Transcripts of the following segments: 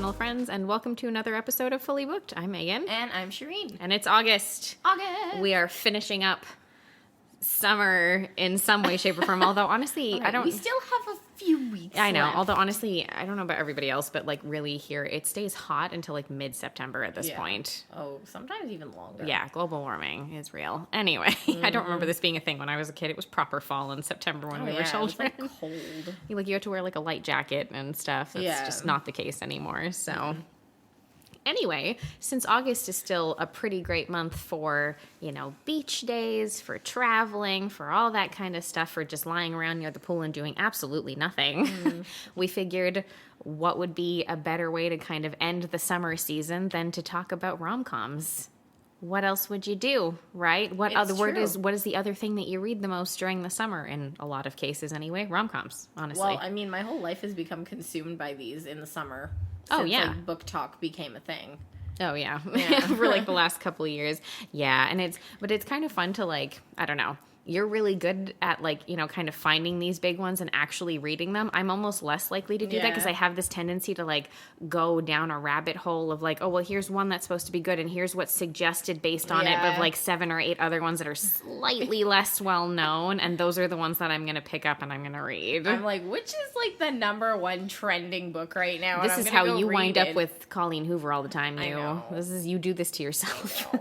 fictional friends, and welcome to another episode of Fully Booked. I'm Megan. And I'm Shireen. And it's August. We are finishing up summer in some way, shape, or form, although honestly, right, we still have a few weeks I know, left. although honestly, I don't know about everybody else, but like really here, it stays hot until like mid-September at this point. Oh, sometimes even longer. Yeah, global warming is real. Anyway, I don't remember this being a thing when I was a kid. It was proper fall in September when we were children. It was like cold. You have to wear like a light jacket and stuff. It's just not the case anymore, so... Anyway, since August is still a pretty great month for, beach days, for traveling, for all that kind of stuff, for just lying around near the pool and doing absolutely nothing, we figured what would be a better way to kind of end the summer season than to talk about rom-coms. What else would you do, right? What is the other thing that you read the most during the summer? In a lot of cases anyway, rom-coms, honestly. Well, I mean, my whole life has become consumed by these in the summer. Since, book talk became a thing. Oh, yeah. For like the last couple of years. Yeah. And it's kind of fun to like, I don't know. You're really good at like, kind of finding these big ones and actually reading them. I'm almost less likely to do that because I have this tendency to like go down a rabbit hole of like, oh, well, here's one that's supposed to be good and here's what's suggested based on it, of like 7 or 8 other ones that are slightly less well known, and those are the ones that I'm going to pick up and I'm going to read. I'm like, which is like the number one trending book right now? This is how you wind up with Colleen Hoover all the time. You do this to yourself.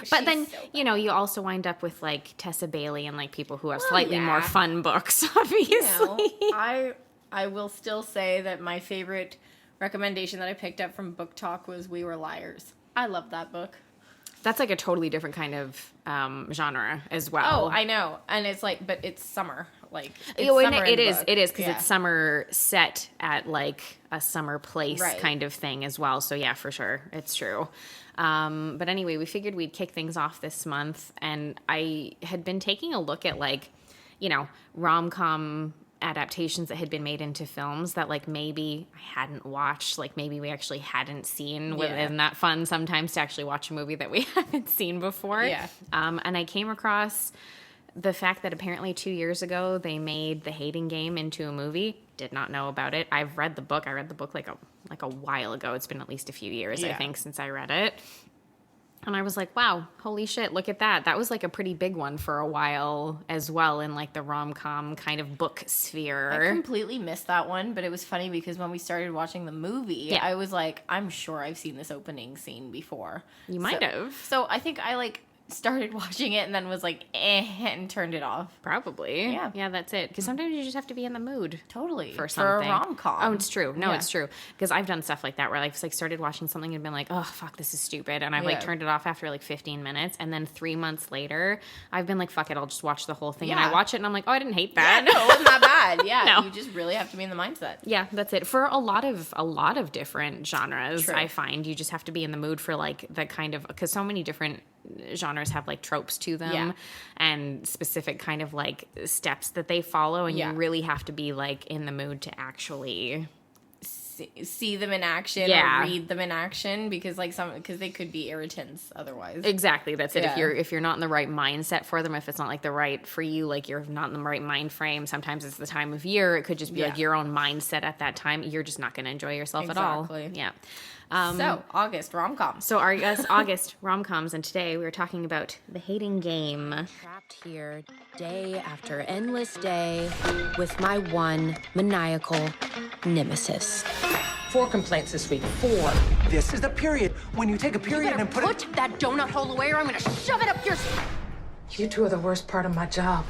But then, you also wind up with like Tessa Bailey and like people who have slightly more fun books, obviously. I will still say that my favorite recommendation that I picked up from Book Talk was We Were Liars. I love that book. That's like a totally different kind of genre as well. Oh, I know. And it's like, but it's summer. Like, it is because it's summer set at like a summer place kind of thing as well. So yeah, for sure. It's true. But anyway, we figured we'd kick things off this month, and I had been taking a look at like, rom-com adaptations that had been made into films that like maybe I hadn't watched, like maybe we actually hadn't seen. Isn't that fun sometimes to actually watch a movie that we haven't seen before? Yeah. And I came across the fact that apparently 2 years ago they made The Hating Game into a movie. Did not know about it. I've read the book. I read the book like a while ago. It's been at least a few years, I think, since I read it. And I was like, wow, holy shit, look at that. That was like a pretty big one for a while as well in like the rom-com kind of book sphere. I completely missed that one, but it was funny because when we started watching the movie, I was like, I'm sure I've seen this opening scene before. You might have. So I think I like started watching it and then was like, and turned it off. Probably. Yeah, that's it. Because sometimes you just have to be in the mood. Totally. For something. For a rom-com. Oh, it's true. No, it's true. Because I've done stuff like that where I like started watching something and been like, oh, fuck, this is stupid. And I've like turned it off after like 15 minutes. And then 3 months later, I've been like, fuck it, I'll just watch the whole thing. And I watch it and I'm like, oh, I didn't hate that. Yeah, no, it wasn't that bad. Yeah, you just really have to be in the mindset. Yeah, that's it. For a lot of different genres, I find you just have to be in the mood for like the kind of, because so many different genres have like tropes to them and specific kind of like steps that they follow, and you really have to be like in the mood to actually see them in action or read them in action, because they could be irritants otherwise. Exactly, that's it. If you're not in the right mindset for them, if it's not like the right for you, like you're not in the right mind frame, sometimes it's the time of year, it could just be like your own mindset at that time, you're just not going to enjoy yourself at all. Yeah. So, August rom-coms. So, our August rom-coms, and today we were talking about The Hating Game. Trapped here day after endless day with my one maniacal nemesis. 4 complaints this week. 4. This is the period when you take a period and put it... that donut hole away or I'm gonna shove it up your... You two are the worst part of my job.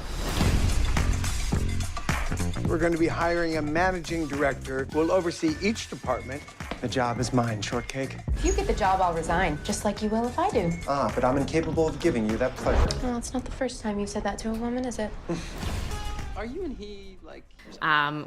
We're going to be hiring a managing director who will oversee each department. The job is mine, Shortcake. If you get the job, I'll resign, just like you will if I do. But I'm incapable of giving you that pleasure. Well, it's not the first time you've said that to a woman, is it? Are you and he, like...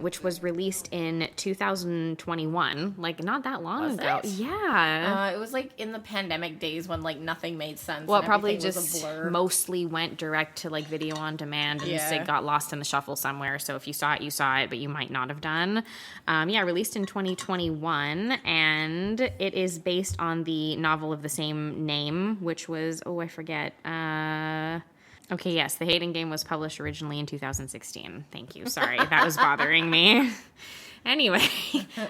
Which was released in 2021, like not that long ago. It? Yeah. It was like in the pandemic days when like nothing made sense. Well, it probably just mostly went direct to like video on demand and it got lost in the shuffle somewhere. So if you saw it, but you might not have done. Released in 2021, and it is based on the novel of the same name, which was, I forget. Okay, yes, The Hating Game was published originally in 2016. Thank you. Sorry, that was bothering me. Anyway,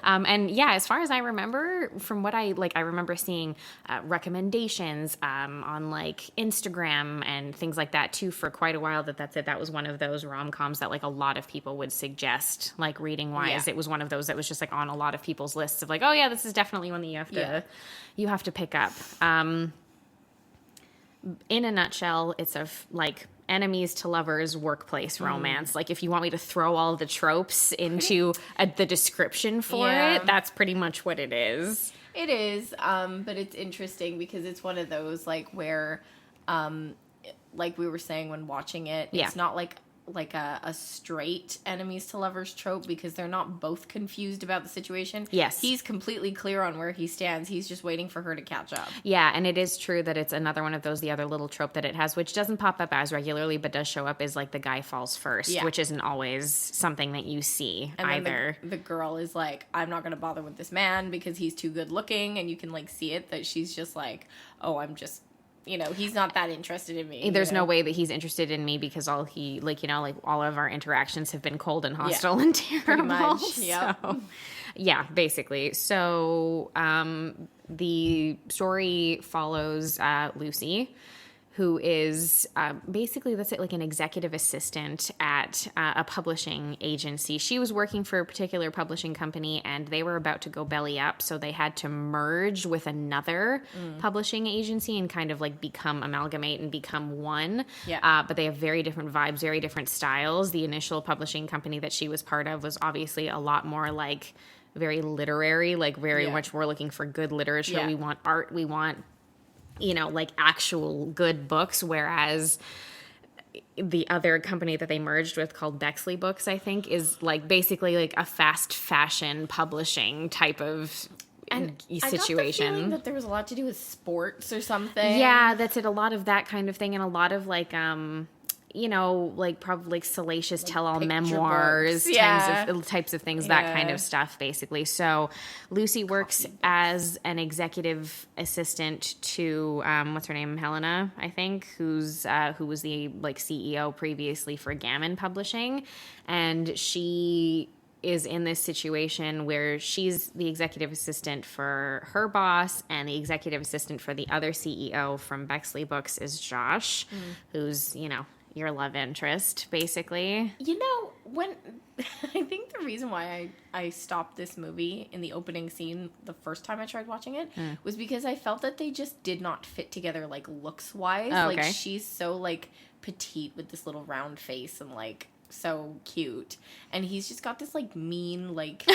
and yeah, as far as I remember, from what I remember seeing recommendations on like Instagram and things like that too for quite a while. That was one of those rom-coms that like a lot of people would suggest, like reading wise. It was one of those that was just like on a lot of people's lists of like, oh yeah, this is definitely one that you have to pick up. In a nutshell, it's like enemies to lovers workplace romance. Like if you want me to throw all the tropes into the description for it, that's pretty much what it is. It is, but it's interesting because it's one of those like where, like we were saying when watching it, it's not like a straight enemies to lovers trope because they're not both confused about the situation. Yes. He's completely clear on where he stands. He's just waiting for her to catch up. Yeah, and it is true that it's another one of those, the other little trope that it has, which doesn't pop up as regularly, but does show up, is like the guy falls first, which isn't always something that you see and either. The girl is like, I'm not going to bother with this man because he's too good looking, and you can like see it that she's just like, oh, I'm just... he's not that interested in me. There's no way that he's interested in me because all he, all of our interactions have been cold and hostile and terrible. Pretty much, yep. So, yeah, basically. So the story follows Lucy, who is basically, that's it, like an executive assistant at a publishing agency. She was working for a particular publishing company, and they were about to go belly up, so they had to merge with another publishing agency and kind of like amalgamate and become one. Yeah. But they have very different vibes, very different styles. The initial publishing company that she was part of was obviously a lot more like very literary, like very much we're looking for good literature. Yeah. We want art. We want like actual good books, whereas the other company that they merged with called Bexley Books, I think, is like basically like a fast fashion publishing type of situation. I got the feeling that there was a lot to do with sports or something. Yeah, that's it. A lot of that kind of thing, and a lot of like like probably like salacious tell-all memoirs, types of things, that kind of stuff, basically. So Lucy works as an executive assistant to, what's her name? Helena, I think, who was the like CEO previously for Gammon Publishing. And she is in this situation where she's the executive assistant for her boss, and the executive assistant for the other CEO from Bexley Books is Josh, who's, your love interest, basically. When I think the reason why I stopped this movie in the opening scene the first time I tried watching it was because I felt that they just did not fit together, like, looks-wise. Oh, okay. Like, she's so, like, petite with this little round face and, like, so cute. And he's just got this, like, mean, like,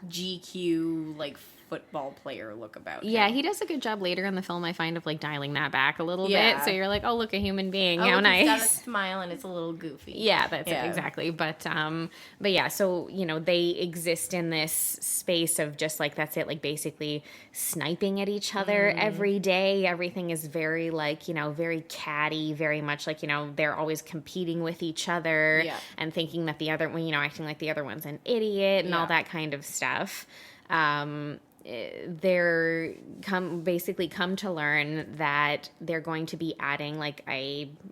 GQ, like, football player look about him. Yeah, he does a good job later in the film, I find, of like dialing that back a little bit. So you're like, oh, look, a human being. How nice. He's got a smile and it's a little goofy. Yeah, that's it, exactly. But yeah, so, they exist in this space of just like, that's it, like basically sniping at each other every day. Everything is very like, very catty, very much like, they're always competing with each other and thinking that the other one, acting like the other one's an idiot and all that kind of stuff. They're basically come to learn that they're going to be adding like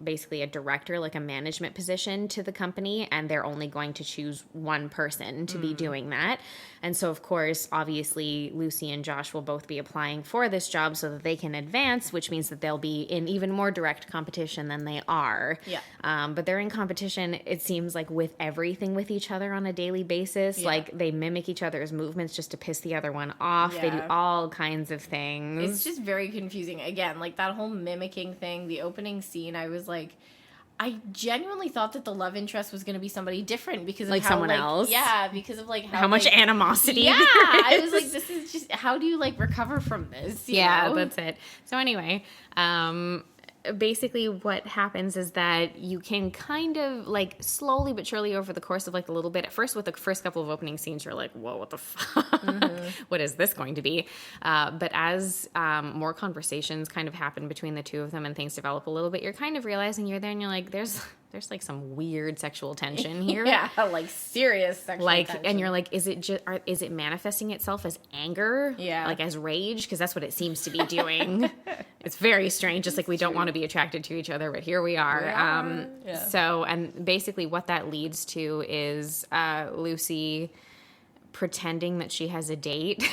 basically a director, like a management position to the company, and they're only going to choose one person to be doing that. And so, of course, obviously, Lucy and Josh will both be applying for this job so that they can advance, which means that they'll be in even more direct competition than they are. Yeah. But they're in competition, it seems like, with everything with each other on a daily basis. Yeah. Like, they mimic each other's movements just to piss the other one off. Yeah. They do all kinds of things. It's just very confusing. Again, like, that whole mimicking thing, the opening scene, I was like... I genuinely thought that the love interest was going to be somebody different because of like how, someone else. Yeah, because of like how much animosity. Yeah, I was like, this is just how do you like recover from this? You know? That's it. So anyway, basically what happens is that you can kind of like slowly but surely over the course of like a little bit, at first with the first couple of opening scenes, you're like, whoa, what the fuck? What is this going to be? But as more conversations kind of happen between the two of them and things develop a little bit, you're kind of realizing you're there and you're like, there's like some weird sexual tension here. Yeah, like serious sexual tension. And you're like, is it manifesting itself as anger? Yeah. Like as rage? Because that's what it seems to be doing. It's very strange. Just like we don't want to be attracted to each other, but here we are. So, and basically what that leads to is Lucy pretending that she has a date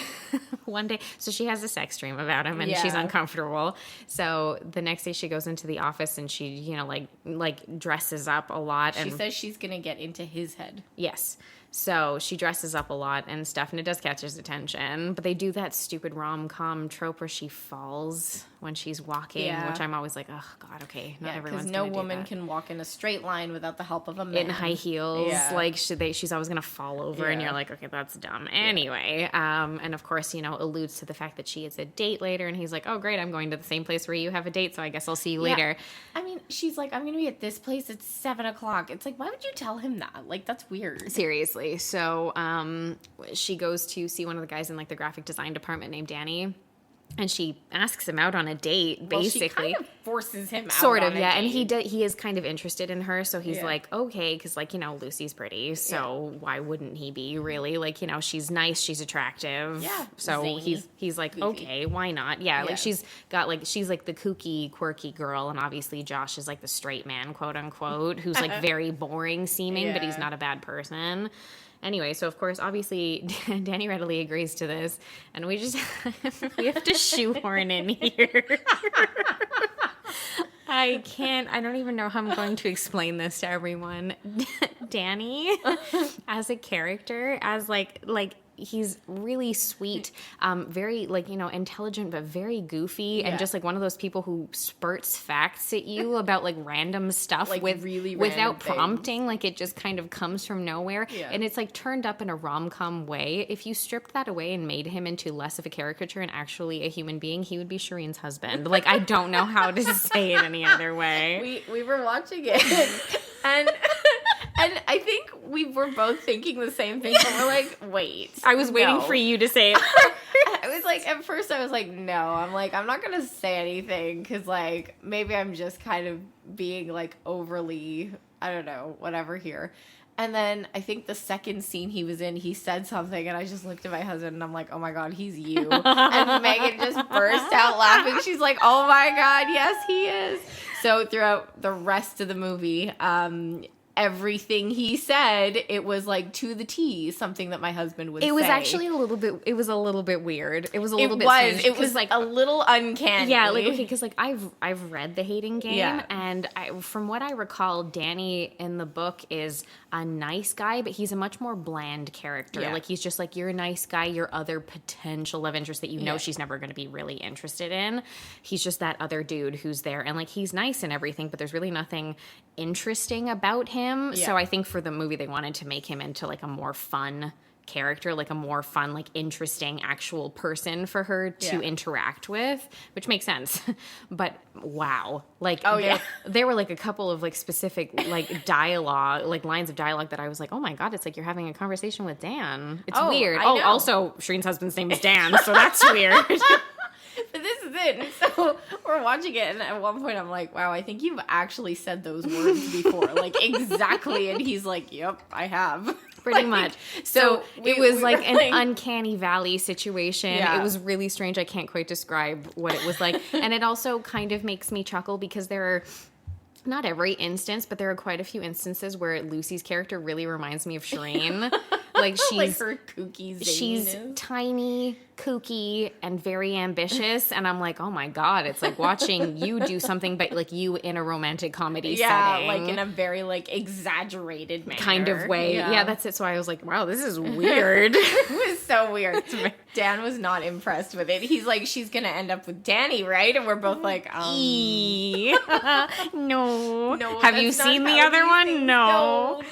one day. So she has a sex dream about him and she's uncomfortable. So the next day she goes into the office and she, you know, like dresses up a lot. She says she's going to get into his head. Yes. So she dresses up a lot and stuff, and it does catch his attention. But they do that stupid rom-com trope where she falls when she's walking, which I'm always like, oh, God, okay, not everyone's going to do that. Because no woman can walk in a straight line without the help of a man. In high heels. Like, she's always going to fall over, and you're like, okay, that's dumb. Anyway, and of course, you know, alludes to the fact that she has a date later, and he's like, oh, great, I'm going to the same place where you have a date, so I guess I'll see you later. I mean, she's like, I'm going to be at this place at 7 o'clock. It's like, why would you tell him that? Like, that's weird. Seriously. So she goes to see one of the guys in like the graphic design department named Danny, and she asks him out on a date. Basically, she kind of forces him out. Sort of, yeah. And he is kind of interested in her, so he's like, okay, because like, you know, Lucy's pretty, so why wouldn't he be? Really, like, you know, she's nice, she's attractive, So zany, he's like, goofy. Okay, why not? Yeah, like she's like the kooky, quirky girl, and obviously Josh is like the straight man, quote unquote, who's like very boring seeming, but he's not a bad person. Anyway, so of course, obviously, Danny readily agrees to this, and we have to shoehorn in here. I don't even know how I'm going to explain this to everyone. Danny, as a character, as like he's really sweet, very like, you know, intelligent, but very goofy, and just like one of those people who spurts facts at you about like random stuff, like without prompting. Like it just kind of comes from nowhere, and it's like turned up in a rom-com way. If you stripped that away and made him into less of a caricature and actually a human being, he would be Shireen's husband. Like I don't know how to say it any other way. We were watching it and I think we were both thinking the same thing, but we're like, wait. I was waiting for you to say it. I was like, at first I was like, no. I'm like, I'm not going to say anything because, like, maybe I'm just kind of being, like, overly, I don't know, whatever here. And then I think the second scene he was in, he said something, and I just looked at my husband, and I'm like, oh, my God, he's you. And Megan just burst out laughing. She's like, oh, my God, yes, he is. So throughout the rest of the movie, everything he said, it was like to the T, something that my husband would say. It was actually a little bit weird. It was a little bit strange. It was like a little uncanny. Yeah, like, okay, because like I've read The Hating Game, and from what I recall, Danny in the book is a nice guy, but he's a much more bland character. Like he's just like, you're a nice guy, your other potential love interest that you know she's never going to be really interested in. He's just that other dude who's there, and like he's nice and everything, but there's really nothing interesting about him. So I think for the movie they wanted to make him into like a more fun character, like a more fun, like interesting actual person for her to interact with, which makes sense. But wow, like there were like a couple of like specific like dialogue, like lines of dialogue that I was like, oh my God, it's like you're having a conversation with Dan. It's weird. Also Shireen's husband's name is Dan, so that's weird. But this is it. So we're watching it, and at one point I'm like, wow, I think you've actually said those words before. Like, exactly. And he's like, yep, I have. Pretty much. So it was like an uncanny valley situation. It was really strange. I can't quite describe what it was like. And it also kind of makes me chuckle because there are, not every instance, but there are quite a few instances where Lucy's character really reminds me of Shireen. Like she's like her kooky zaniness. She's tiny, kooky, and very ambitious, and I'm like, oh my God, it's like watching you do something, but like you in a romantic comedy setting, like in a very like exaggerated manner, kind of way. Yeah, that's it. So I was like, wow, this is weird. It was so weird. Dan was not impressed with it. He's like, she's gonna end up with Danny, right? And we're both like, no. Have you seen the other one? No,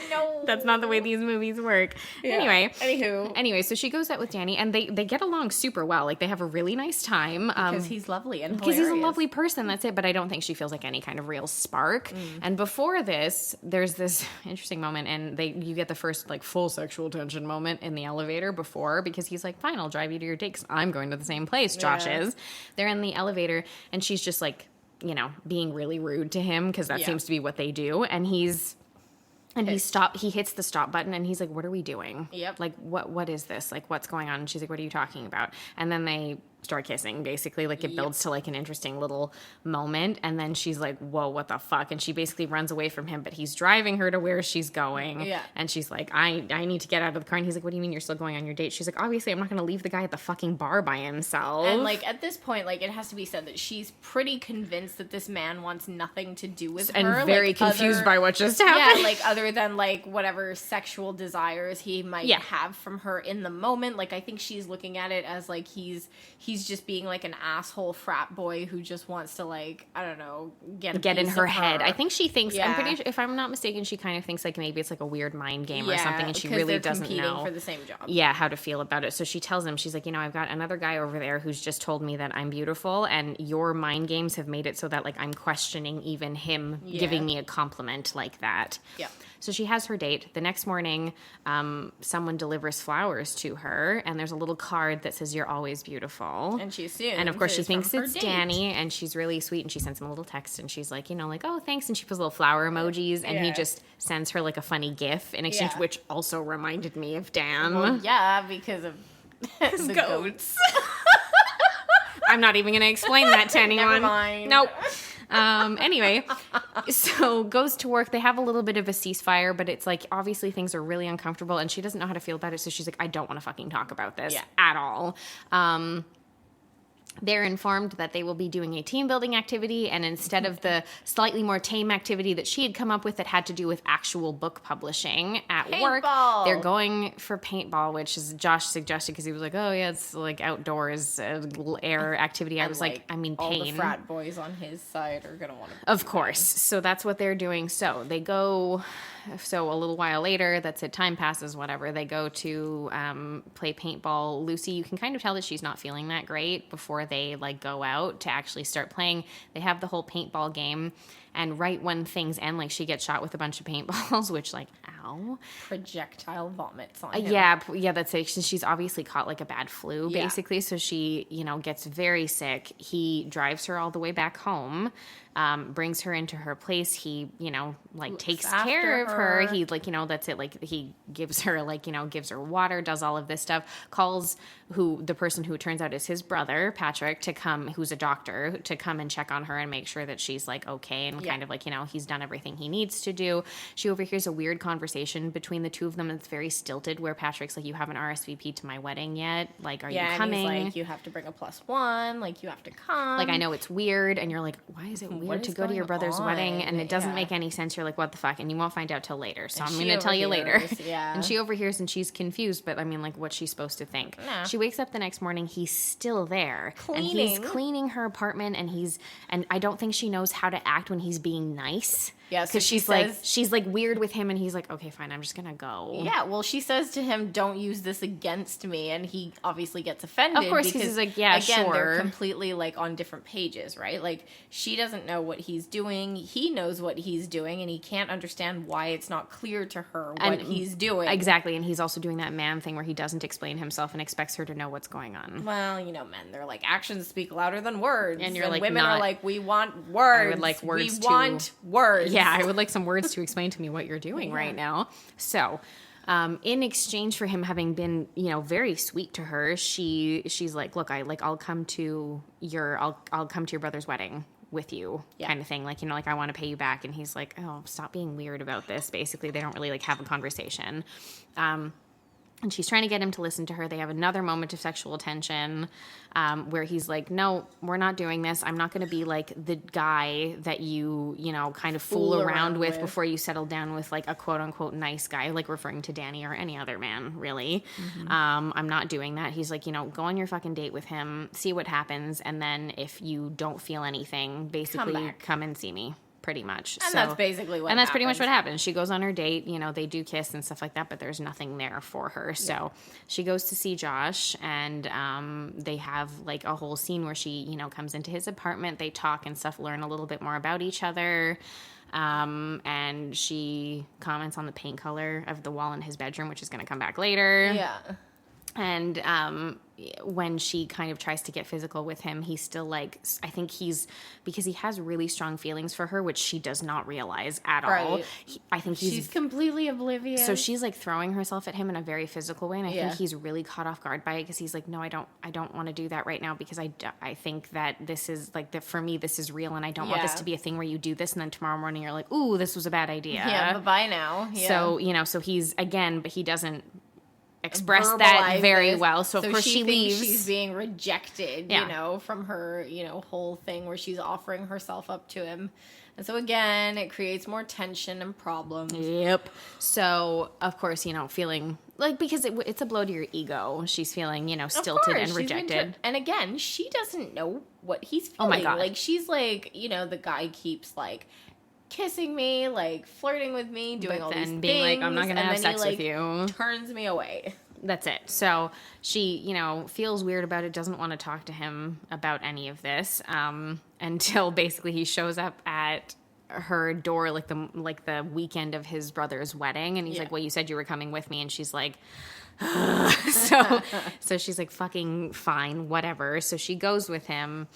that's not the way these movies work. Anyway, so she goes out with Danny, and they get along super well. Like, they have a really nice time. Because he's lovely and because he's a lovely person, that's it. But I don't think she feels like any kind of real spark. And before this, there's this interesting moment, and you get the first, like, full sexual tension moment in the elevator before, because he's like, fine, I'll drive you to your date, because I'm going to the same place Josh is. They're in the elevator, and she's just, like, you know, being really rude to him, because that seems to be what they do. And he hits the stop button, and he's like, what are we doing? Like, what is this? Like, what's going on? And she's like, what are you talking about? And then they start kissing, basically. Like, it builds to, like, an interesting little moment. And then she's like, whoa, what the fuck? And she basically runs away from him, but he's driving her to where she's going. Yeah. And she's like, I need to get out of the car. And he's like, what do you mean you're still going on your date? She's like, obviously, I'm not going to leave the guy at the fucking bar by himself. And, like, at this point, like, it has to be said that she's pretty convinced that this man wants nothing to do with her. And very confused by what just happened. Yeah, like, other than, like, whatever sexual desires he might have from her in the moment. Like, I think she's looking at it as, like, he's just being, like, an asshole frat boy who just wants to, like, I don't know, get in her head. I think she thinks, I'm pretty sure, if I'm not mistaken, she kind of thinks, like, maybe it's, like, a weird mind game or something, and she really doesn't know for the same job. Yeah, how to feel about it. So she tells him, she's like, you know, I've got another guy over there who's just told me that I'm beautiful, and your mind games have made it so that, like, I'm questioning even him giving me a compliment like that. Yeah. So she has her date. The next morning, someone delivers flowers to her, and there's a little card that says, "You're always beautiful." And she assumes. And of course, she thinks it's Danny, and she's really sweet, and she sends him a little text, and she's like, you know, like, oh, thanks, and she puts little flower emojis, and he just sends her, like, a funny GIF in exchange, which also reminded me of Dan. Well, yeah, because of the goats. I'm not even going to explain that to anyone. Never mind. Nope. Anyway, so goes to work. They have a little bit of a ceasefire, but it's like, obviously things are really uncomfortable, and she doesn't know how to feel about it. So she's like, I don't want to fucking talk about this at all. They're informed that they will be doing a team building activity, and instead of the slightly more tame activity that she had come up with that had to do with actual book publishing at work, they're going for paintball, which is Josh suggested because he was like, oh yeah, it's like outdoors air activity. I was like, I mean, all pain. the frat boys on his side are gonna want to. Of course. So that's what they're doing. So they go. So a little while later, that's it, time passes, whatever, they go to play paintball. Lucy, you can kind of tell that she's not feeling that great before they, like, go out to actually start playing. They have the whole paintball game, and right when things end, like, she gets shot with a bunch of paintballs, which, like, ow. Projectile vomits on him. Yeah, that's it. She's obviously caught, like, a bad flu, basically, so she, you know, gets very sick. He drives her all the way back home, brings her into her place. He, you know, like, looks takes care of her. He, like, you know, that's it. Like, he gives her, like, you know, gives her water, does all of this stuff, calls the person who it turns out is his brother, Patrick, to come, who's a doctor, to come and check on her and make sure that she's, like, okay, and kind of, like, you know, he's done everything he needs to do. She overhears a weird conversation between the two of them. It's very stilted, where Patrick's like, you haven't RSVP'd to my wedding yet. Like, are you coming? And he's like, you have to bring a +1. Like, you have to come. Like, I know it's weird. And you're like, why is it weird to go to your brother's wedding? And it doesn't make any sense. You're like, what the fuck? And you won't find out till later. So I'm going to tell you later. Yeah. And she overhears, and she's confused. But I mean, like, what's she supposed to think? Nah. She wakes up the next morning. He's still there. And he's cleaning her apartment. And I don't think she knows how to act when he's being nice. Yeah, because she's like weird with him, and he's like, okay, fine, I'm just gonna go. Yeah, well, she says to him, "Don't use this against me," and he obviously gets offended. Of course, because he's like, yeah, again, sure. They're completely, like, on different pages, right? Like, she doesn't know what he's doing. He knows what he's doing, and he can't understand why it's not clear to her what he's doing. Exactly, and he's also doing that man thing where he doesn't explain himself and expects her to know what's going on. Well, you know, men, they're like, actions speak louder than words, and you're like, women are like, we want words. I would like words. We want words. Yeah, I would like some words to explain to me what you're doing right now. So, in exchange for him having been, you know, very sweet to her, she's like, look, I'll come to your brother's wedding with you, kind of thing. Like, you know, like, I want to pay you back. And he's like, oh, stop being weird about this. Basically, they don't really, like, have a conversation. And she's trying to get him to listen to her. They have another moment of sexual tension where he's like, no, we're not doing this. I'm not going to be like the guy that you know, kind of fool around with before you settle down with, like, a quote unquote nice guy, like referring to Danny or any other man, really. Mm-hmm. I'm not doing that. He's like, you know, go on your fucking date with him, see what happens. And then if you don't feel anything, basically come and see me. Pretty much. And that's basically what pretty much what happens. She goes on her date, you know, they do kiss and stuff like that, but there's nothing there for her. So she goes to see Josh, and they have, like, a whole scene where she, you know, comes into his apartment, they talk and stuff, learn a little bit more about each other. And she comments on the paint color of the wall in his bedroom, which is going to come back later. Yeah. And when she kind of tries to get physical with him, he's still like, I think because he has really strong feelings for her, which she does not realize at all. I think she's completely oblivious. So she's like throwing herself at him in a very physical way. And I think he's really caught off guard by it because he's like, no, I don't want to do that right now because I think that this is like, for me, this is real. And I don't want this to be a thing where you do this. And then tomorrow morning you're like, ooh, this was a bad idea. Yeah, bye-bye now. Yeah. So, so he's, again, but he doesn't express that very well. So of course she leaves. She's being rejected, from her, whole thing where she's offering herself up to him. And so again, it creates more tension and problems. Yep. So of course, feeling like, because it's a blow to your ego. She's feeling, stilted and rejected. And again, she doesn't know what he's feeling. Oh my God. Like she's like, the guy keeps like kissing me, like flirting with me, doing all these things, being like, I'm not gonna have sex with you, turns me away. That's it. So she, feels weird about it, doesn't want to talk to him about any of this, until basically he shows up at her door like the weekend of his brother's wedding, and he's like, well, you said you were coming with me, and she's like, so she's like, fucking fine, whatever. So she goes with him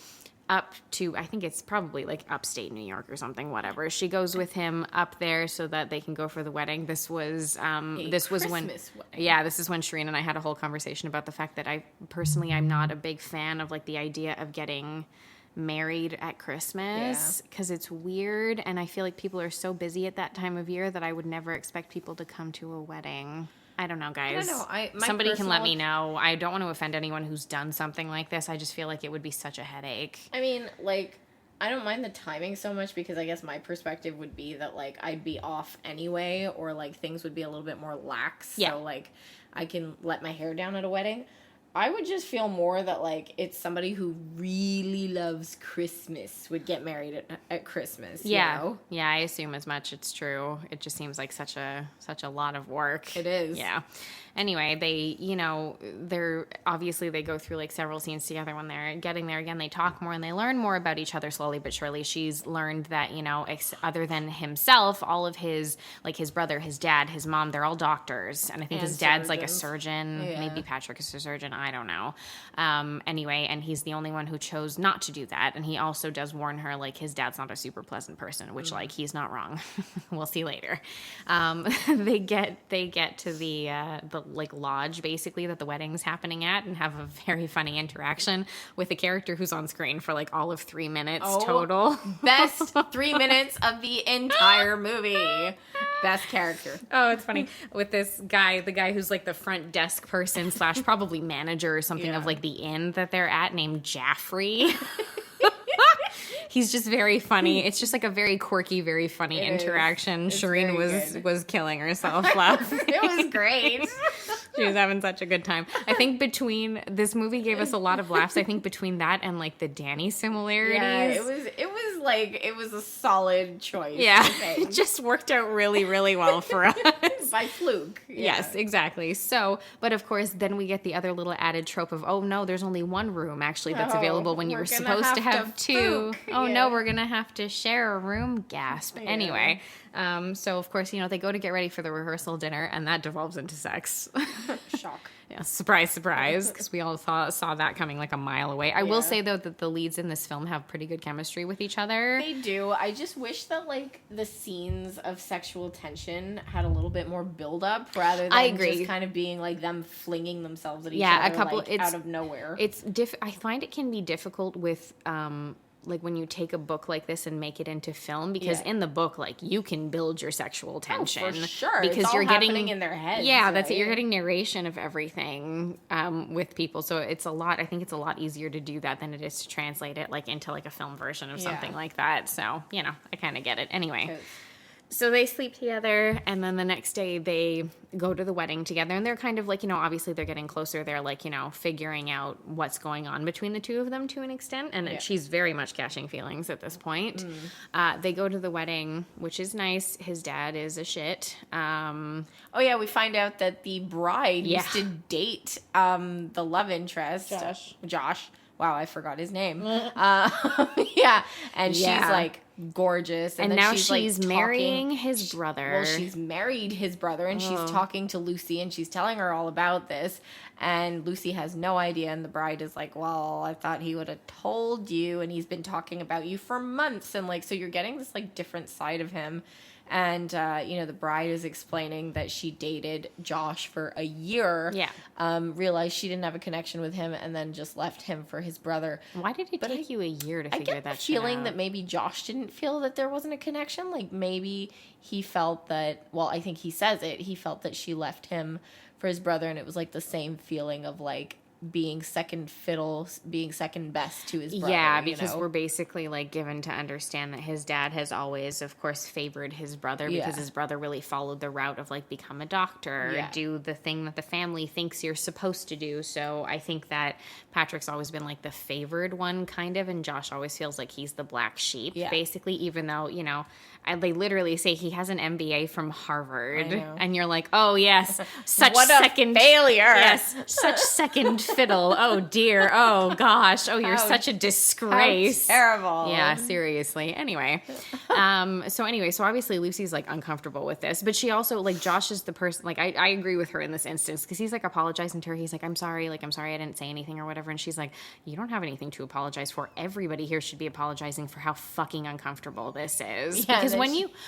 up to, I think it's probably like upstate New York or something, whatever. She goes with him up there so that they can go for the wedding. This was when Shireen and I had a whole conversation about the fact that I'm not a big fan of like the idea of getting married at Christmas because it's weird, and I feel like people are so busy at that time of year that I would never expect people to come to a wedding. I don't know, guys. I don't know. Somebody can let me know. I don't want to offend anyone who's done something like this. I just feel like it would be such a headache. I mean, like, I don't mind the timing so much because I guess my perspective would be that, like, I'd be off anyway, or, like, things would be a little bit more lax. Yeah. So, like, I can let my hair down at a wedding. I would just feel more that, like, it's somebody who really loves Christmas would get married at Christmas. Yeah. You know? Yeah, I assume as much. It's true. It just seems like such a lot of work. It is. Yeah. Anyway, they, they go through like several scenes together when they're getting there. Again, they talk more and they learn more about each other slowly but surely. She's learned that, other than himself, all of his, like his brother, his dad, his mom, they're all doctors. And I think his dad's like a surgeon. Yeah. Maybe Patrick is a surgeon. I don't know. Anyway, and he's the only one who chose not to do that. And he also does warn her, like, his dad's not a super pleasant person, which, like, he's not wrong. We'll see later. They get to the like lodge basically that the wedding's happening at, and have a very funny interaction with a character who's on screen for like all of 3 minutes total. Best 3 minutes of the entire movie. Best character. Oh, it's funny with this guy, the guy who's like the front desk person / probably manager or something of like the inn that they're at, named Jaffrey. He's just very funny. It's just like a very quirky, very funny interaction. Shireen was killing herself laughing. It was great. She was having such a good time. I think this movie gave us a lot of laughs. I think between that and like the Danny similarities. Yeah, it was a solid choice. Yeah, it just worked out really, really well for us. By fluke. Yeah. Yes, exactly. So, but of course, then we get the other little added trope of, oh no, there's only one room actually that's available when you were supposed to have two. Oh no, we're gonna have to share a room. Gasp. Yeah. Anyway, so of course, they go to get ready for the rehearsal dinner, and that devolves into sex. Shock. Yeah, surprise, surprise, because we all saw that coming like a mile away. I will say, though, that the leads in this film have pretty good chemistry with each other. They do. I just wish that, like, the scenes of sexual tension had a little bit more build-up rather than just kind of being, like, them flinging themselves at each other, out of nowhere. I find it can be difficult with... like when you take a book like this and make it into film, because in the book, like, you can build your sexual tension. Oh, for sure. Because it's all you're happening in their heads. Yeah, that's it. You're getting narration of everything with people. So I think it's a lot easier to do that than it is to translate it like into like a film version of something like that. So, I kind of get it. Anyway. So they sleep together, and then the next day they go to the wedding together, and they're kind of like, obviously they're getting closer. They're like, figuring out what's going on between the two of them to an extent, and she's very much catching feelings at this point. They go to the wedding, which is nice. His dad is a shit. We find out that the bride used to date the love interest, Josh. wow, I forgot his name. Yeah. And she's like gorgeous. And then now she's like, marrying his brother. Well, she's married his brother, and she's talking to Lucy, and she's telling her all about this. And Lucy has no idea, and the bride is like, well, I thought he would have told you, and he's been talking about you for months. And like, so you're getting this like different side of him. And, the bride is explaining that she dated Josh for a year. Yeah. Realized she didn't have a connection with him and then just left him for his brother. Why did it take you a year to figure that shit out? I get the feeling that maybe Josh didn't feel that there wasn't a connection. Like maybe he felt that, well, I think he says it. He felt that she left him for his brother, and it was like the same feeling of like being second fiddle, being second best to his brother. Yeah, because we're basically like given to understand that his dad has always, of course, favored his brother because his brother really followed the route of like become a doctor, do the thing that the family thinks you're supposed to do. So I think that Patrick's always been like the favored one kind of, and Josh always feels like he's the black sheep, basically, even though, they literally say he has an MBA from Harvard, and you're like, oh yes, such what second failure. Yes, such second fiddle. Oh dear. Oh gosh. Oh, you're such a disgrace. How terrible. Yeah, seriously. Anyway, so obviously Lucy's like uncomfortable with this, but she also like Josh is the person. Like I agree with her in this instance because he's like apologizing to her. He's like, I'm sorry I didn't say anything or whatever, and she's like, you don't have anything to apologize for. Everybody here should be apologizing for how fucking uncomfortable this is. Yeah, because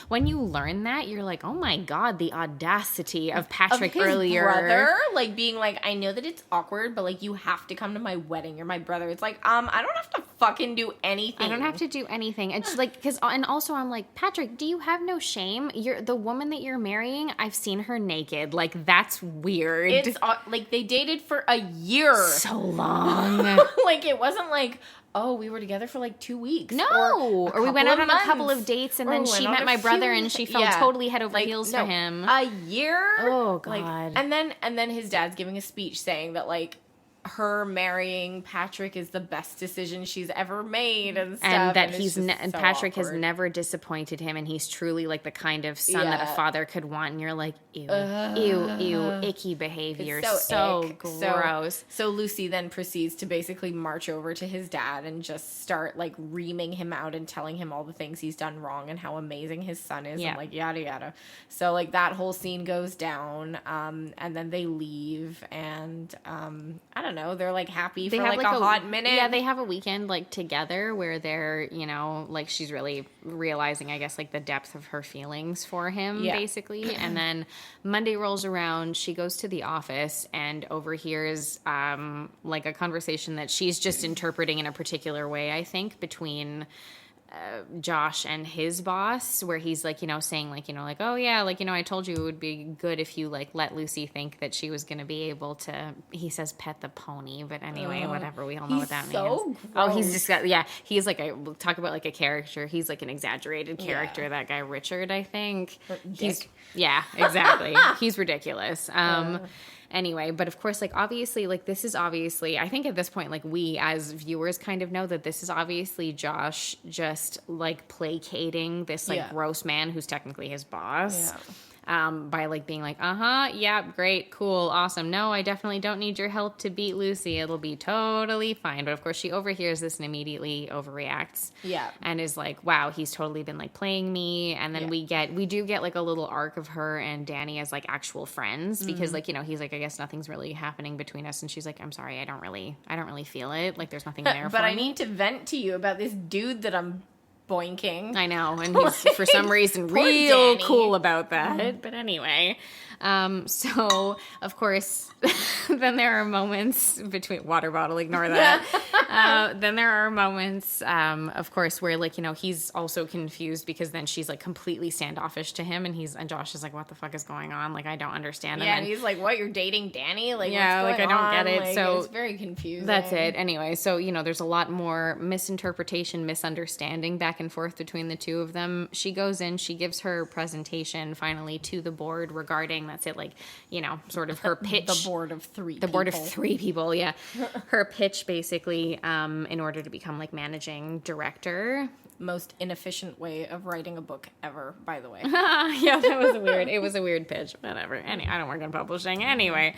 when you learn that, you're like, oh my god, the audacity of Patrick of his earlier, brother, like being like, I know that it's awkward, but like you have to come to my wedding. You're my brother. It's like, I don't have to fucking do anything. I don't have to do anything. It's like, and also I'm like, Patrick, do you have no shame? You're the woman that you're marrying. I've seen her naked. Like, that's weird. It's like they dated for a year. So long. Like, it wasn't like, oh, we were together for like 2 weeks. No. Or we went out on a couple of dates and then she met my brother and she fell totally head over heels for him. A year? Oh, God. Like, and then his dad's giving a speech saying that, like, her marrying Patrick is the best decision she's ever made and stuff. And that and Patrick has never disappointed him, and he's truly like the kind of son that a father could want. And you're like, ew, icky behavior, so gross. So Lucy then proceeds to basically march over to his dad and just start like reaming him out and telling him all the things he's done wrong and how amazing his son is and like yada yada. So like that whole scene goes down, and then they leave, and I don't know, they're like happy for like a hot minute. Yeah, they have a weekend like together where they're, like she's really realizing, I guess, like the depth of her feelings for him, basically. And then Monday rolls around, she goes to the office and overhears like a conversation that she's just interpreting in a particular way, I think, between Josh and his boss, where he's like, saying like, like, oh yeah, like, I told you it would be good if you like let Lucy think that she was going to be able to, he says pet the pony, but anyway, whatever, we all know what that means. Gross. Oh, he's just got, he's like we'll talk about like a character. He's like an exaggerated character, that guy Richard, I think. Exactly. He's ridiculous. Anyway, but of course, like, obviously, like, this is obviously, I think at this point, like, we as viewers kind of know that this is obviously Josh just, like, placating this, like, gross man who's technically his boss. Yeah. By like being like, yeah, great, cool, awesome. No, I definitely don't need your help to beat Lucy. It'll be totally fine. But of course she overhears this and immediately overreacts. Yeah. And is like, wow, he's totally been like playing me. And then we do get like a little arc of her and Danny as like actual friends because like, he's like, I guess nothing's really happening between us. And she's like, I'm sorry, I don't really feel it. Like there's nothing there for me. But I need to vent to you about this dude that I'm boinking. I know, and he's for some reason real cool about that. But anyway, so of course, then there are moments between water bottle. Ignore that. Then there are moments, of course, where like he's also confused because then she's like completely standoffish to him, and Josh is like, what the fuck is going on? Like I don't understand. Yeah, and he's like, what? You're dating Danny? Like yeah, what's like going I don't get it. Like, so it's very confusing. That's it. Anyway, so there's a lot more misinterpretation, misunderstanding back and forth between the two of them. She goes in, she gives her presentation finally to the board regarding, that's it, like, sort of her pitch. The board of three people, yeah. Her pitch, basically, in order to become, like, managing director. Most inefficient way of writing a book ever, by the way. Yeah, it was a weird pitch. Whatever. I don't work in publishing. Anyway,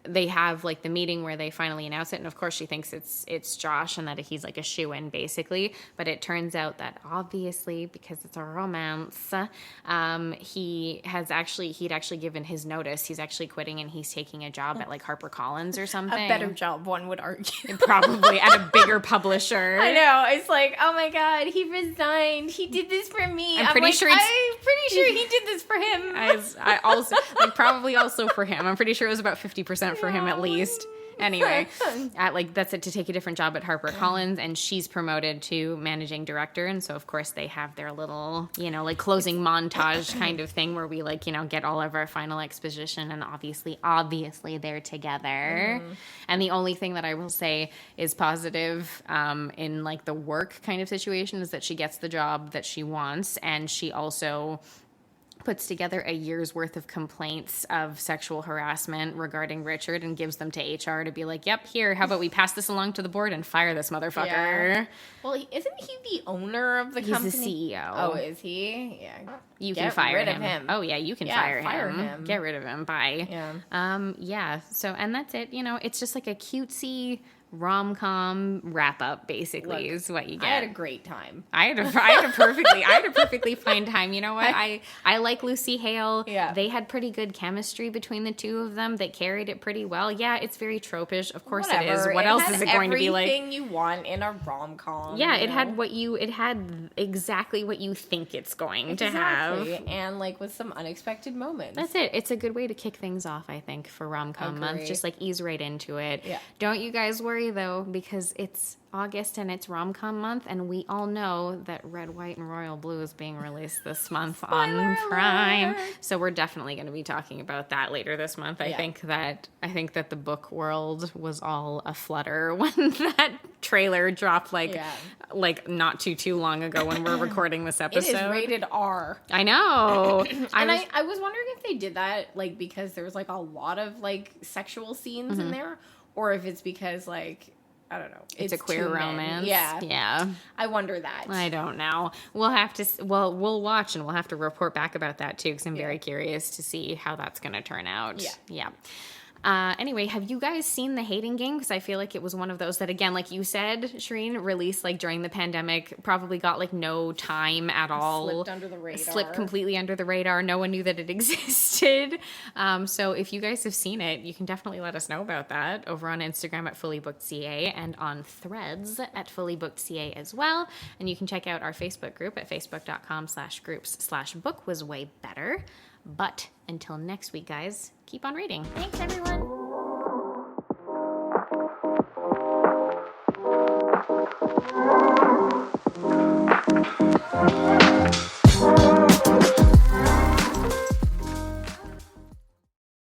they have like the meeting where they finally announce it, and of course she thinks it's Josh and that he's like a shoo-in basically, but it turns out that obviously, because it's a romance, he'd actually given his notice. He's actually quitting and he's taking a job at like HarperCollins or something. A better job, one would argue. Probably at a bigger publisher. I know. It's like, oh my God, he resigned. He did this for me. I'm pretty sure he did this for him. I also, like, probably also for him. I'm pretty sure it was about 50% for him at least. Anyway, that's it, to take a different job at HarperCollins, and she's promoted to managing director, and so of course they have their little, like closing montage kind of thing where we like, get all of our final exposition, and obviously they're together. And the only thing that I will say is positive in like the work kind of situation is that she gets the job that she wants, and she also puts together a year's worth of complaints of sexual harassment regarding Richard and gives them to HR to be like, yep, here, how about we pass this along to the board and fire this motherfucker? Yeah. Well, isn't he the owner of the company? He's the CEO. Oh, is he? Yeah. You can fire him. Get rid of him. Oh, yeah, you can fire him. Get rid of him. Bye. Yeah. So, and that's it. It's just like a cutesy rom-com wrap-up, basically. Look, is what you get. I had a great time. I had a perfectly fine time. You know what? I like Lucy Hale. Yeah. They had pretty good chemistry between the two of them. They carried it pretty well. Yeah, it's very tropish. Of course it is. What else is it going to be like? Everything you want in a rom-com. Yeah, it had exactly what you think it's going to have. And like with some unexpected moments. That's it. It's a good way to kick things off, I think, for rom-com month. Just like ease right into it. Yeah. Don't you guys worry though, because it's August and it's rom-com month, and we all know that Red, White, and Royal Blue is being released this month on Prime. So we're definitely going to be talking about that later this month. I think that the book world was all aflutter when that trailer dropped like not too long ago when we're recording this episode. It is rated R. I know. I was wondering if they did that like because there was like a lot of like sexual scenes in there, or if it's because like, I don't know. It's a queer romance. Yeah. I wonder that. I don't know. We'll have to, we'll watch, and we'll have to report back about that too, because I'm very curious to see how that's going to turn out. Yeah. Anyway, have you guys seen The Hating Game? Because I feel like it was one of those that, again, like you said, Shireen, released like during the pandemic, probably got like no time at all. Slipped under the radar. Slipped completely under the radar. No one knew that it existed. So if you guys have seen it, you can definitely let us know about that over on Instagram at fullybookedca and on Threads at fullybookedca as well. And you can check out our Facebook group at facebook.com/groups/book was way better. But until next week, guys, keep on reading. Thanks, everyone.